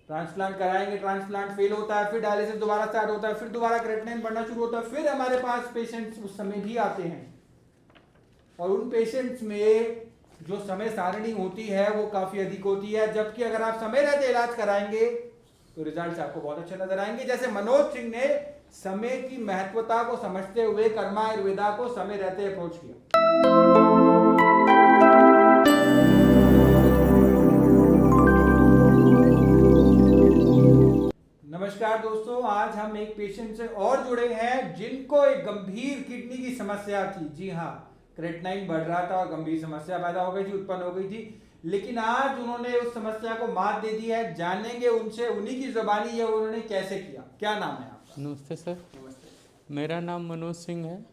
Transplant कराएंगे, transplant fail होता है, फिर डायलिसिस दोबारा स्टार्ट होता है, फिर दोबारा क्रेटिनिन बढ़ना शुरू होता है, फिर हमारे पास पेशेंट्स उस समय भी आते हैं। और उन पेशेंट्स में जो समय सारणी होती है वो काफी अधिक होती है, जबकि अगर आप समय रहते इलाज कराएंगे तो रिजल्ट्स आपको बहुत अच्छे नजर आएंगे। जैसे मनोज सिंह ने समय की महत्वता को समझते हुए कर्मा आयुर्वेदा को समय रहते अप्रोच किया। नमस्कार दोस्तों, आज हम एक पेशेंट से और जुड़े हैं जिनको एक गंभीर किडनी की समस्या थी। जी हाँ, क्रेटिनाइन बढ़ रहा था और गंभीर समस्या पैदा हो गई थी, उत्पन्न हो गई थी, लेकिन आज उन्होंने उस समस्या को मात दे दी है। जानेंगे उनसे, उन्हीं की जुबानी है, उन्होंने कैसे किया। क्या नाम है आपका? नमस्ते सर, नमस्ते। मेरा नाम मनोज सिंह है।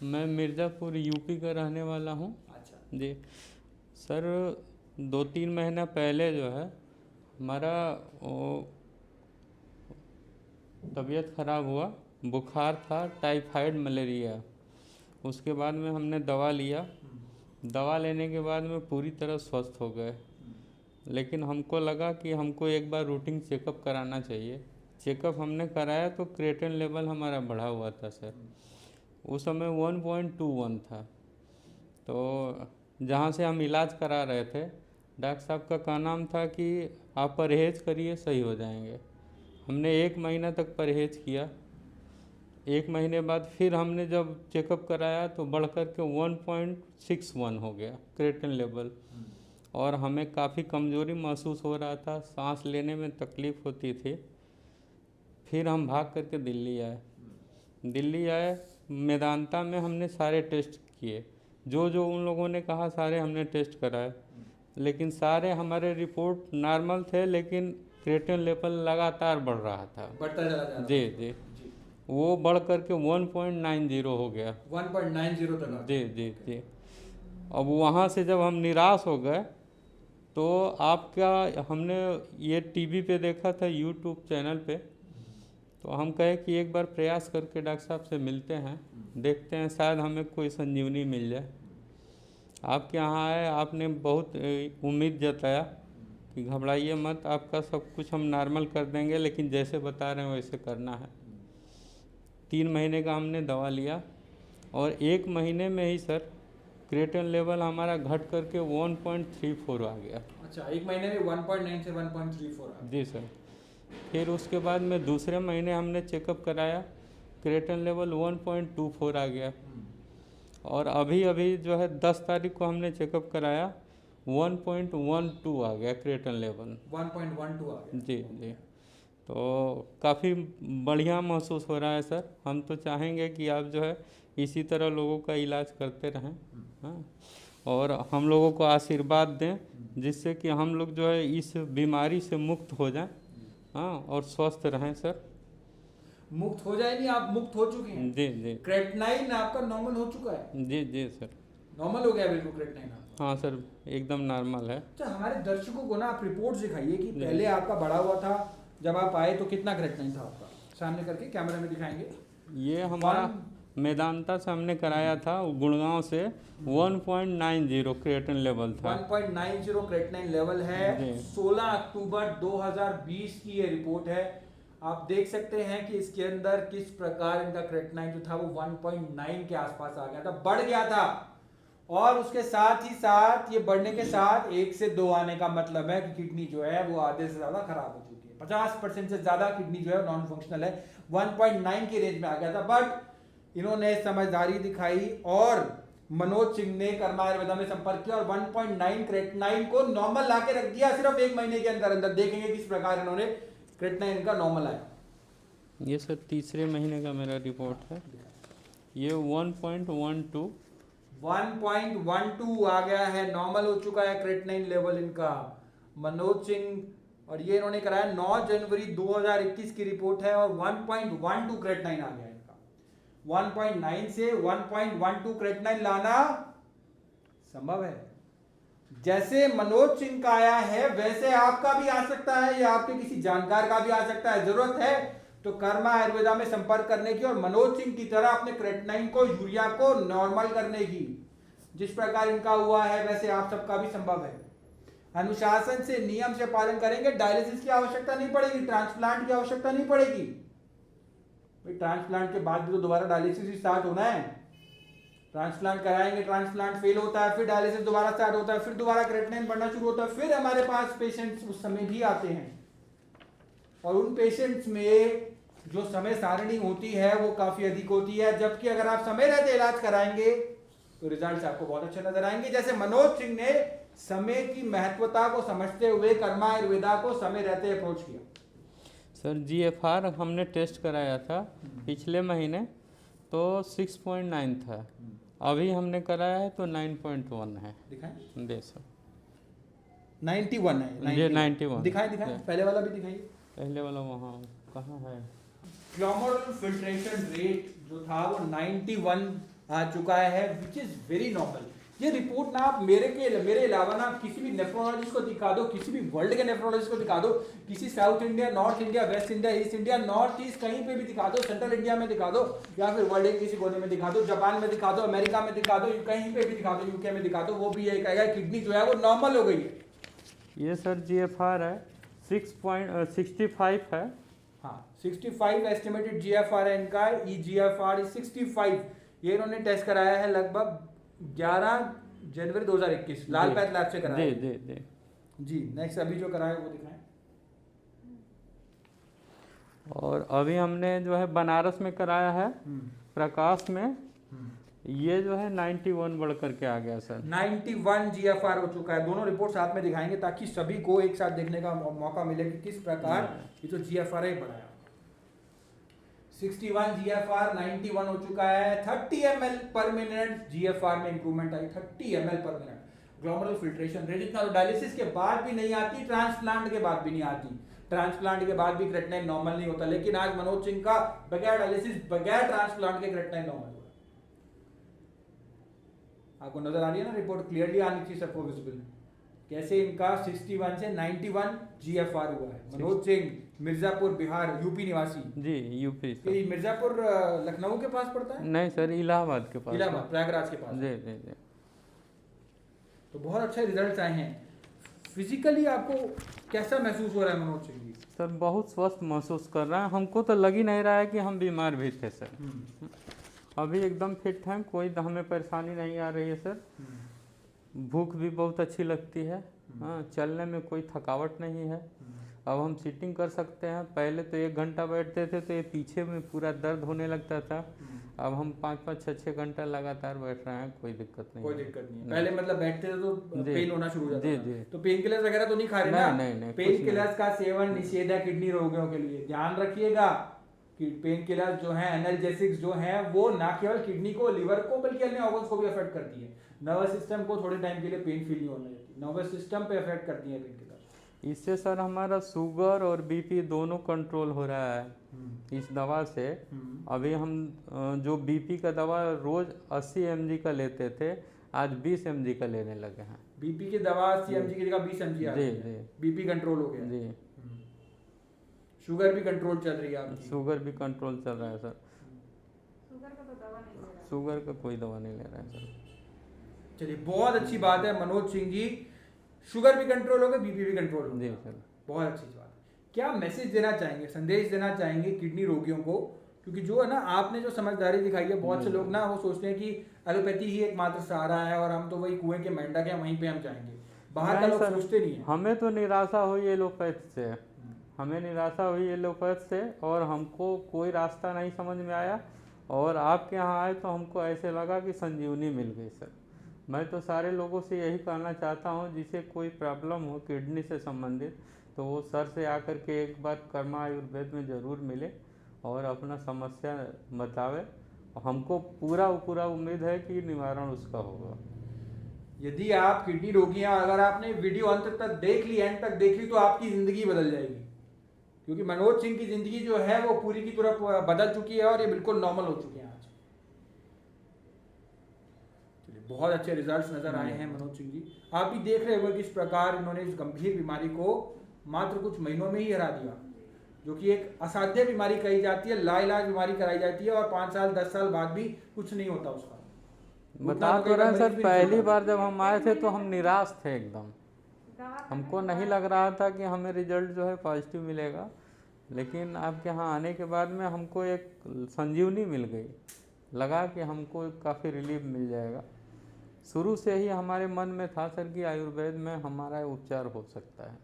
मैं मिर्ज़ापुर यूपी का रहने वाला हूँ। अच्छा जी सर, 2-3 महीना पहले जो है हमारा तबीयत ख़राब हुआ, बुखार था, टाइफाइड मलेरिया। उसके बाद में हमने दवा लिया। दवा लेने के बाद में पूरी तरह स्वस्थ हो गए, लेकिन हमको लगा कि हमको एक बार रूटीन चेकअप कराना चाहिए। चेकअप हमने कराया तो क्रिएटिनिन लेवल हमारा बढ़ा हुआ था सर। उस समय 1.21 था। तो जहाँ से हम इलाज करा रहे थे, डॉक्टर साहब का कहना था कि आप परहेज़ करिए, सही हो जाएंगे। हमने 1 महीना तक परहेज़ किया। 1 महीने बाद फिर हमने जब चेकअप कराया तो बढ़ कर के 1.61 हो गया क्रिएटिनिन लेवल, और हमें काफ़ी कमज़ोरी महसूस हो रहा था, सांस लेने में तकलीफ़ होती थी। फिर हम भाग करके दिल्ली आए। मेदांता में हमने सारे टेस्ट किए, जो उन लोगों ने कहा सारे हमने टेस्ट कराए, लेकिन सारे हमारे रिपोर्ट नॉर्मल थे, लेकिन क्रिएटिनिन लेवल लगातार बढ़ रहा था। बढ़ता चला जा रहा जी जी, वो बढ़ कर के 1.90 हो गया। 1.90 तक। जी जी जी। अब वहाँ से जब हम निराश हो गए तो आपका हमने ये टीवी पे देखा था, यूट्यूब चैनल पे, तो हम कहे कि एक बार प्रयास करके डॉक्टर साहब से मिलते हैं, देखते हैं शायद हमें कोई संजीवनी मिल जाए। आपके यहाँ आए, आपने बहुत उम्मीद जताया कि घबराइए मत, आपका सब कुछ हम नॉर्मल कर देंगे, लेकिन जैसे बता रहे हैं वैसे करना है। 3 महीने का हमने दवा लिया और 1 महीने में ही सर क्रिएटिनिन लेवल हमारा घट करके 1.34 आ गया। अच्छा, 1 महीने में 1.9 से 1.34 आ गया। जी सर। फिर उसके बाद में दूसरे महीने हमने चेकअप कराया, क्रिएटिनिन लेवल 1.24 आ गया। और अभी जो है 10 तारीख को हमने चेकअप कराया, 1.12 आ गया क्रिएटिनिन लेवल। 1.12 आ गया। जी जी। तो काफ़ी बढ़िया महसूस हो रहा है सर। हम तो चाहेंगे कि आप जो है इसी तरह लोगों का इलाज करते रहें, हाँ, और हम लोगों को आशीर्वाद दें, जिससे कि हम लोग जो है इस बीमारी से मुक्त हो जाएं, हाँ, और स्वस्थ रहें सर। मुक्त हो जाए नहीं, आप मुक्त हो चुके हैं। जी जी। क्रेटिनाइन आपका नॉर्मल हो चुका है। जी जी सर। नॉर्मल हो गया बिल्कुल क्रेटिनाइन आपका। हाँ सर, एकदम नॉर्मल है। अच्छा, हमारे दर्शकों को ना आप रिपोर्ट दिखाइए कि जी। पहले आपका बढ़ा हुआ था, जब आप आए तो कितना क्रेटिनाइन था आपका, सामने करके कैमरा में दिखाएंगे। ये हमारा मेदांता से हमने कराया था, गुड़गांव से 1.90 क्रिएटिनिन लेवल था। 1.90 क्रेटिनाइन लेवल है। जी। 16 अक्टूबर 2020 की ये रिपोर्ट है। आप देख सकते हैं कि इसके अंदर किस प्रकार इनका क्रेटिनाइन जो था वो 1.9 के आसपास आ गया था, बढ़ गया था। और उसके साथ ही साथ ये बढ़ने के साथ 1 से 2 आने का मतलब है कि किडनी जो है वो आधे से ज्यादा खराब हो चुकी है। 50% से ज्यादा किडनी जो है नॉन फंक्शनल है। 1.9 की रेंज में आ गया था, बट इन्होंने समझदारी दिखाई और मनोज सिंह ने कर्मा आयुर्वेदा में संपर्क किया और 1.9 क्रेटिनाइन को नॉर्मल ला के रख दिया सिर्फ 1 महीने के अंदर अंदर। देखेंगे किस प्रकार इन्होंने क्रेटिनाइन का नॉर्मल आया। ये सर तीसरे महीने का मेरा रिपोर्ट है। ये 1.12 आ गया है, नॉर्मल हो चुका है क्रेटिनाइन लेवल इनका। मनोज सिंह, और ये इन्होंने कराया 9 जनवरी 2021 की रिपोर्ट है और 1.12 क्रेटिनाइन आ गया इनका। 1.9 से 1.12 क्रेटिनाइन लाना संभव है। जैसे मनोज सिंह का आया है वैसे आपका भी आ सकता है, या आपके किसी जानकार का भी आ सकता है। जरूरत है तो कर्मा आयुर्वेदा में संपर्क करने की और मनोज सिंह की तरह अपने क्रेटिनाइन को, यूरिया को नॉर्मल करने की। जिस प्रकार इनका हुआ है वैसे आप सबका भी संभव है। अनुशासन से, नियम से पालन करेंगे, डायलिसिस की आवश्यकता नहीं पड़ेगी, ट्रांसप्लांट की आवश्यकता नहीं पड़ेगी। भाई ट्रांसप्लांट के बाद भी तो दोबारा डायलिसिस स्टार्ट होना है। ट्रांसप्लांट कराएंगे, ट्रांसप्लांट फेल होता है, फिर डायलिसिस दोबारा स्टार्ट होता है, फिर दोबारा क्रेटिनिन बढ़ना शुरू होता है, फिर हमारे पास पेशेंट्स उस समय भी आते हैं। और उन पेशेंट्स में जो समय सारणी होती है वो काफी अधिक होती है, जबकि अगर आप समय रहते इलाज कराएंगे तो रिजल्ट्स आपको बहुत अच्छे नजर आएंगे। जैसे मनोज सिंह ने समय की महत्वता को समझते हुए कर्मा आयुर्वेदा को समय रहते अप्रोच किया। सर GFR हमने टेस्ट कराया था पिछले महीने तो 6.9 था, अभी हमने कराया है तो 9.1 है। दिखाएं, दे सर 91 है। ये 91 दिखाएं, पहले वाला भी दिखाइए। पहले वाला वहाँ कहाँ है? ग्लोमेरुलर फिल्ट्रेशन रेट जो था वो 91 आ चुका है, विच इज वेरी नॉर्मल। ये रिपोर्ट ना आप मेरे अलावा ना किसी भी नेफ्रोलॉजिस्ट को दिखा दो, किसी भी वर्ल्ड के नेफ्रोलॉजिस्ट को दिखा दो, किसी south India, north India, waste India, east India, north east कहीं पे भी दिखा दो, सेंट्रल इंडिया में दिखा दो, या फिर वर्ल्ड के किसी कोने में दिखा दो, जापान में दिखा दो, अमेरिका में दिखा दो, कहीं पे भी दिखा दो, यूके में दिखा दो, वो भी यही कहेगा किडनी जो है वो नॉर्मल हो गई है। ये सर GFR है 6.65 है। हाँ 65 एस्टिमेटेड GFR है इनका, eGFR is 65। ये इन्होंने टेस्ट कराया है लगभग 11 जनवरी 2021 लाल पैथ लैब से कराया दे जी। नेक्स्ट अभी जो कराया वो दिखाएं। और अभी हमने जो है बनारस में कराया है प्रकाश में, ये जो है 91 बढ़ करके आ गया सर। 91 GFR हो चुका है। दोनों रिपोर्ट साथ में दिखाएंगे ताकि सभी को एक साथ देखने का मौका मिले कि किस प्रकार ये तो GFR है बढ़ाया। 61 GFR 91 हो चुका है। 30 ml पर मिनट GFR में इंप्रूवमेंट आई, 30 ml पर मिनट। ग्लोमेरुलर फिल्ट्रेशन रेट इतना डायलिसिस के बाद भी नहीं आती, ट्रांसप्लांट के बाद भी नहीं आती। ट्रांसप्लांट के बाद भी क्रेटिनिन नॉर्मल नहीं होता, लेकिन आज मनोज सिंह का बगैर डायलिसिस, बगैर ट्रांसप्लांट के क्रेटिनिन नॉर्मल हो रहा है। आपको नजर आ रही है ना रिपोर्ट, क्लियरली आनी चाहिए सबको विजिबल, कैसे इनका 61 से 91 GFR हुआ है। मनोज सिंह मिर्जापुर बिहार, यूपी निवासी। जी यूपी। ये मिर्जापुर लखनऊ के पास पड़ता है? नहीं सर, इलाहाबाद के पास। इलाहाबाद प्रयागराज के पास। जी। तो बहुत अच्छे रिजल्ट्स आए हैं। फिजिकली आपको कैसा महसूस हो रहा है मनोज सिंह जी? सर बहुत स्वस्थ महसूस कर रहे हैं, हमको तो लग ही नहीं रहा है कि हम बीमार भी थे सर। अभी एकदम फिट हैं, कोई हमें परेशानी नहीं आ रही है सर। भूख भी बहुत अच्छी लगती है, हाँ चलने में कोई थकावट नहीं है। अब हम सीटिंग कर सकते हैं, पहले तो 1 घंटा बैठते थे तो ये पीछे में पूरा दर्द होने लगता था। अब हम 5-5, 6-6 घंटा लगातार बैठ रहे हैं, कोई दिक्कत नहीं। कोई दिक्कत नहीं है। पहले मतलब बैठते थे तो पेन होना शुरू हो जाता था। जी। तो पेन किलर्स वगैरह तो नहीं खा रहे ना? नहीं, पेन किलर्स का सेवन निषेध है किडनी रोगियों के लिए। ध्यान रखिएगा कि पेन किलर्स जो है, एनाल्जेसिक्स जो है, वो ना केवल किडनी को, लिवर को, बल्कि अन्य ऑर्गन्स को भी अफेक्ट करती है। नर्वस सिस्टम को थोड़े टाइम के लिए पेन फील नहीं होने देती, नर्वस सिस्टम पे अफेक्ट करती है पेन किलर। इससे सर हमारा शुगर और BP दोनों कंट्रोल हो रहा है इस दवा से। अभी हम जो BP का दवा रोज 80 mg का लेते थे, आज 20 mg का लेने लगे हैं। BP की दवा 80 mg की जगह 20 mg आ रही है। BP कंट्रोल हो गया जी। शुगर भी कंट्रोल चल रही है आपकी? शुगर भी कंट्रोल चल रहा है सर। शुगर का तो दवा नहीं ले रहा है। शुगर का कोई दवा नहीं ले रहा है सर। चलिए बहुत अच्छी बात है मनोज सिंह जी, शुगर भी कंट्रोल हो गया, BP भी कंट्रोल हो गया। सर बहुत अच्छी बात है। क्या मैसेज देना चाहेंगे, संदेश देना चाहेंगे किडनी रोगियों को? क्योंकि जो है ना, आपने जो समझदारी दिखाई है, बहुत से लोग ना वो सोचते हैं कि एलोपैथी ही एकमात्र सहारा है और हम तो वही कुएं के मेंढक हैं, वहीं पे हम जाएंगे। बाहर का लोग सोचते नहीं है। हमें तो निराशा हुई एलोपैथ से, हमें निराशा हुई एलोपैथ से, और हमको कोई रास्ता नहीं समझ में आया। और आपके यहाँ आए तो हमको ऐसे लगा कि संजीवनी मिल गई सर। मैं तो सारे लोगों से यही कहना चाहता हूँ, जिसे कोई प्रॉब्लम हो किडनी से संबंधित, तो वो सर से आकर के एक बार कर्मा आयुर्वेद में ज़रूर मिले और अपना समस्या बतावे। हमको पूरा उम्मीद है कि निवारण उसका होगा। यदि आप किडनी रोगी हैं, अगर आपने वीडियो अंत तक देख ली, एंड तक देख ली, तो आपकी ज़िंदगी बदल जाएगी। क्योंकि मनोज सिंह की ज़िंदगी जो है वो पूरी की पूरी बदल चुकी है और ये बिल्कुल नॉर्मल हो चुके हैं आज। बहुत अच्छे रिजल्ट्स नजर आए हैं मनोज सिंह जी। आप भी देख रहे होंगे किस प्रकार इन्होंने इस गंभीर बीमारी को मात्र कुछ महीनों में ही हरा दिया, जो कि एक असाध्य बीमारी कही जाती है, लाइलाज बीमारी कराई जाती है, और 5 साल 10 साल बाद भी कुछ नहीं होता उसका। बता तो रहे सर, पहली बार जब हम आए थे तो हम निराश थे एकदम। दवा खाने हमको के नहीं बाद- लग रहा था कि हमें रिजल्ट जो है पॉजिटिव मिलेगा, लेकिन आपके यहाँ आने के बाद में हमको एक संजीवनी मिल गई, लगा कि हमको काफ़ी रिलीफ मिल जाएगा। शुरू से ही हमारे मन में था सर कि आयुर्वेद में हमारा उपचार हो सकता है।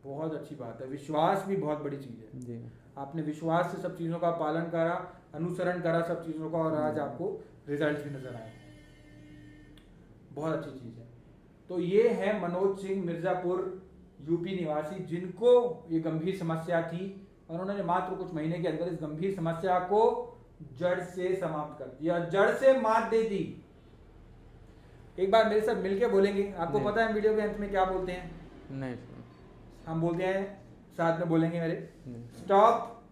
बहुत अच्छी बात है, विश्वास भी बहुत बड़ी चीज़ है। जी आपने विश्वास से सब चीज़ों का पालन करा, अनुसरण करा सब चीज़ों का, और आज आपको रिजल्ट भी नजर आए। बहुत अच्छी चीज़ है। तो ये है मनोज सिंह, मिर्ज़ापुर, यूपी निवासी, जिनको ये गंभीर समस्या थी और उन्होंने मात्र कुछ महीने के अंदर इस गंभीर समस्या को जड़ से समाप्त कर दिया, जड़ से मात दे दी। एक बार मेरे साथ मिलके बोलेंगे, आपको नहीं। पता है वीडियो के अंत में क्या बोलते हैं? नहीं सर, हम बोलते हैं, साथ में बोलेंगे मेरे, नहीं। Stop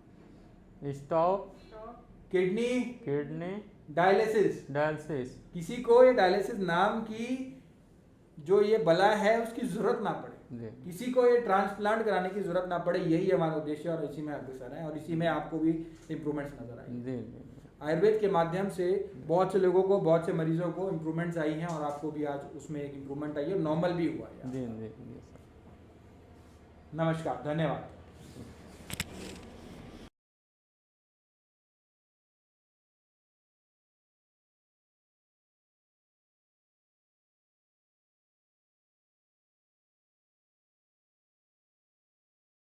stop stop kidney dialysis. Dialysis. किसी को ये डायलिसिस नाम की जो ये बला है उसकी जरूरत ना पड़े, जी किसी को ये ट्रांसप्लांट कराने की जरूरत ना पड़े, यही हमारा उद्देश्य है और इसी में अग्रसर है और इसी में आपको भी इम्प्रूवमेंट्स नजर आएंगे। जी जी आयुर्वेद के माध्यम से बहुत से लोगों को, बहुत से मरीजों को इम्प्रूवमेंट्स आई हैं और आपको भी आज उसमें एक इम्प्रूवमेंट आई है, नॉर्मल भी हुआ है। जी जी जी सर। नमस्कार, धन्यवाद।